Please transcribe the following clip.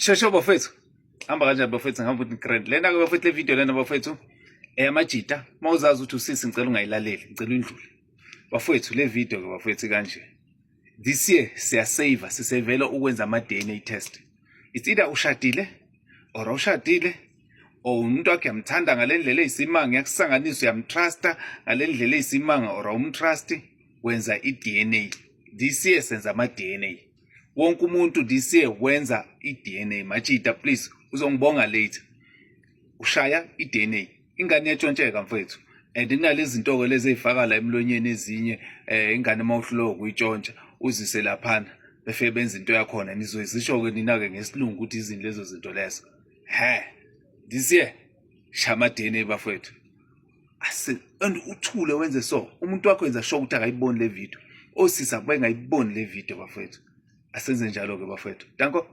Shosho bafethu. Hamba kanjani bafethu ngihamba ukuthi grand. Lena ke bafethu le video lena bafethu amajita mawuzazi ukuthi usisi ngicela ungayilaleli ngicela indlule. Bafethu le video ke bafethu kanje. This year sisavela ukwenza ama DNA test. It's either ushadile or awushadile or umuntu wakhe yamthanda ngalendlela eyisimanga yakusanganisa uyamtrusta ngalendlela eyisimanga or awumtrusti wenza iDNA. This year senza ama DNA. Wonke umuntu this year wenza iDNA. Machita please uzongibonga later. Ushaya iDNA. Ingane yatshontsheka mfethu. And inalezi zinto ke lezi ezifaka la emlonyeni ezinye ingane mawuhlola ukuyitshontsha uzise laphana befike benza into yakhona nizoyizisho ke nina ke ngesilungu ukuthi izinto lezo zinto lezo. This year shama DNA bafethu. And uthule wenze so umuntu wakho wenza sure ukuthi akayiboni le video. Osisa kube ngayiboni le video bafethu. Asenze njalo ke bafethu. Danko.